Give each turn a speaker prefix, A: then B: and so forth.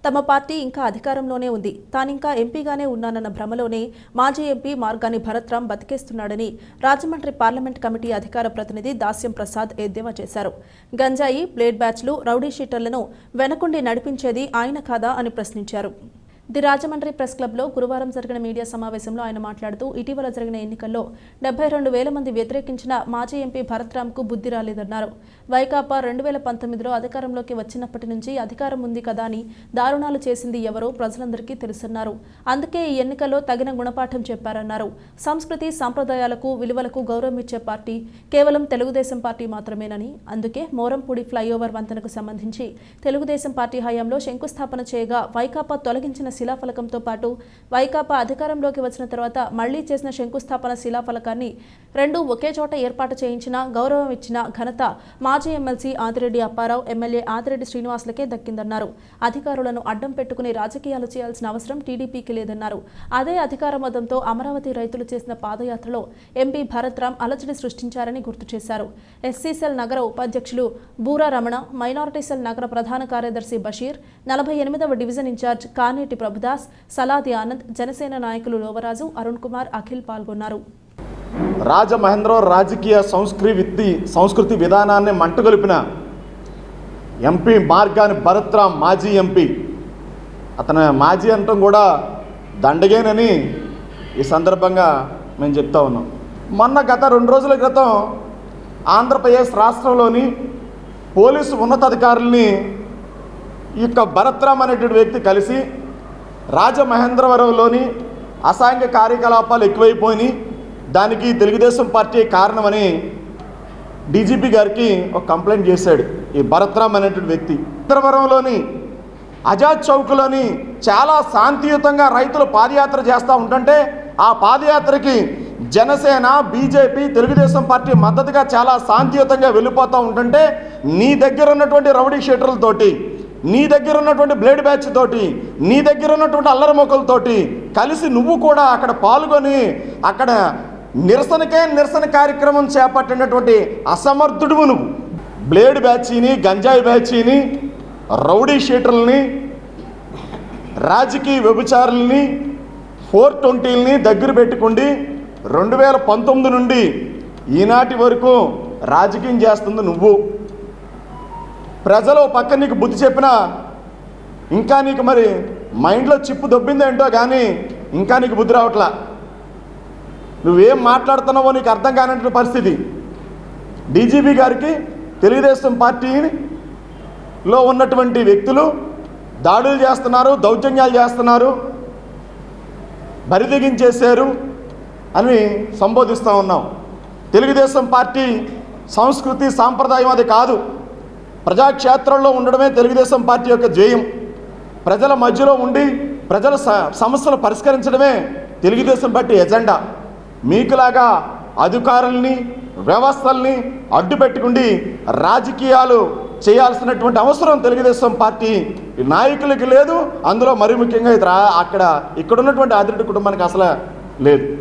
A: తమ పార్టీ ఇంకా అధికారంలోనే ఉంది, తానింకా ఎంపీగానే ఉన్నానన్న భ్రమలోనే మాజీ ఎంపీ మార్గాని భరత్రామ్ బతికేస్తున్నాడని రాజమండ్రి పార్లమెంట్ కమిటీ అధికార ప్రతినిధి దాస్యం ప్రసాద్ ఎద్దేవా చేశారు. గంజాయి, బ్లేడ్ బ్యాచ్లు, రౌడీ షీటర్లను వెనకుండి నడిపించేది ఆయన కాదా అని ప్రశ్నించారు. ది రాజమండ్రి ప్రెస్ క్లబ్లో గురువారం జరిగిన మీడియా సమావేశంలో ఆయన మాట్లాడుతూ, ఇటీవల జరిగిన ఎన్నికల్లో 72,000 మంది వ్యతిరేకించిన మాజీ ఎంపీ భరత్రామ్కు బుద్ధి రాలేదన్నారు. వైకాపా 2019లో అధికారంలోకి వచ్చినప్పటి నుంచి అధికారం ఉంది కదా అని దారుణాలు చేసింది ఎవరో ప్రజలందరికీ తెలుసన్నారు. అందుకే ఈ ఎన్నికల్లో తగిన గుణపాఠం చెప్పారన్నారు. సంస్కృతి, సంప్రదాయాలకు, విలువలకు గౌరవం ఇచ్చే పార్టీ కేవలం తెలుగుదేశం పార్టీ మాత్రమేనని, అందుకే మోరంపూడి ఫ్లైఓవర్ వంతెనకు సంబంధించి తెలుగుదేశం పార్టీ హయాంలో శంకుస్థాపన చేయగా వైకాపా తొలగించిన శిలాఫలకంతో పాటు వైకాపా అధికారంలోకి వచ్చిన తర్వాత మళ్లీ చేసిన శంకుస్థాపన శిలాఫలకాన్ని రెండు ఒకే చోట ఏర్పాటు చేయించిన, గౌరవం ఇచ్చిన ఘనత మాజీ ఎమ్మెల్సీ ఆదిరెడ్డి అప్పారావు, ఎమ్మెల్యే ఆదిరెడ్డి శ్రీనివాసులకే దక్కిందన్నారు. అధికారులను అడ్డం పెట్టుకుని రాజకీయాలు చేయాల్సిన అవసరం టీడీపీకి లేదన్నారు. అదే అధికార మదంతో అమరావతి రైతులు చేసిన పాదయాత్రలో ఎంపీ భరత్రామ్ అలజడి సృష్టించారని గుర్తు చేశారు. ఎస్సీ సెల్ నగర ఉపాధ్యక్షులు బూరా రమణ, మైనారిటీ సెల్ నగర ప్రధాన కార్యదర్శి బషీర్, 48వ డివిజన్ ఇన్ఛార్జ్ కానేటి ప్రభుదాస్, సలాది ఆనంద్, జనసేన నాయకులు లోవరాజు, అరుణ్ కుమార్, అఖిల్ పాల్గొన్నారు.
B: రాజమహేంద్రవరం రాజకీయ సంస్కృతి విధానాన్ని మంటగొలిపిన ఎంపీ మార్గాని భరత్రామ్ మాజీ ఎంపీ, అతను మాజీ అనటం కూడా దండగేనని ఈ సందర్భంగా మేము చెప్తా ఉన్నాం. గత 2 రోజుల క్రితం ఆంధ్రప్రదేశ్ రాష్ట్రంలోని పోలీసు ఉన్నతాధికారుల్ని ఈ యొక్క భరత్రామ్ అనేటువంటి వ్యక్తి కలిసి రాజమహేంద్రవరంలోని అసాంఘిక కార్యకలాపాలు ఎక్కువైపోయినాయి, దానికి తెలుగుదేశం పార్టీ కారణమని డీజీపీ గారికి ఒక కంప్లైంట్ చేశాడు ఈ భరత్రామ్ అనేటువంటి వ్యక్తి. మహేంద్రవరంలోని ఆజాద్ చౌక్లోని చాలా శాంతియుతంగా రైతులు పాదయాత్ర చేస్తూ ఉంటుంటే ఆ పాదయాత్రకి జనసేన, బీజేపీ, తెలుగుదేశం పార్టీ మద్దతుగా చాలా శాంతియుతంగా వెళ్ళిపోతూ ఉంటుంటే నీ దగ్గర ఉన్నటువంటి రౌడీ షీటర్లతోటి, నీ దగ్గర ఉన్నటువంటి బ్లేడ్ బ్యాచ్ తోటి, నీ దగ్గర ఉన్నటువంటి అల్లరి మొక్కలతోటి కలిసి నువ్వు కూడా అక్కడ పాల్గొని అక్కడ నిరసన కార్యక్రమం చేపట్టినటువంటి అసమర్థుడువు నువ్వు. బ్లేడ్ బ్యాచీని, గంజాయి బ్యాచీని, రౌడీ షీటర్లని, రాజకీయ వ్యభిచారుల్ని, 420ని దగ్గర పెట్టుకుండి 2019 నుండి ఈనాటి వరకు రాజకీయం చేస్తుంది నువ్వు. ప్రజలు పక్క నీకు బుద్ధి చెప్పినా ఇంకా నీకు మరి మైండ్లో చిప్పు దొబ్బిందేంటో కానీ ఇంకా నీకు బుద్ధి రావట్లా. నువ్వేం మాట్లాడుతున్నావో నీకు అర్థం కానటువంటి పరిస్థితి. డీజీపీ గారికి తెలుగుదేశం పార్టీలో ఉన్నటువంటి వ్యక్తులు దాడులు చేస్తున్నారు, దౌర్జన్యాలు చేస్తున్నారు, బరిదెగించేశారు అని సంబోధిస్తూ ఉన్నాం. తెలుగుదేశం పార్టీ సంస్కృతి సాంప్రదాయం అది కాదు. ప్రజాక్షేత్రంలో ఉండడమే తెలుగుదేశం పార్టీ యొక్క ధ్యేయం. ప్రజల మధ్యలో ఉండి ప్రజల సమస్యలు పరిష్కరించడమే తెలుగుదేశం పార్టీ ఎజెండా. మీకులాగా అధికారుల్ని, వ్యవస్థల్ని అడ్డుపెట్టుకుండి రాజకీయాలు చేయాల్సినటువంటి అవసరం తెలుగుదేశం పార్టీ నాయకులకి లేదు. అందులో మరీ ముఖ్యంగా ఇక్కడ ఉన్నటువంటి ఆదిరెడ్డి కుటుంబానికి అసలు లేదు.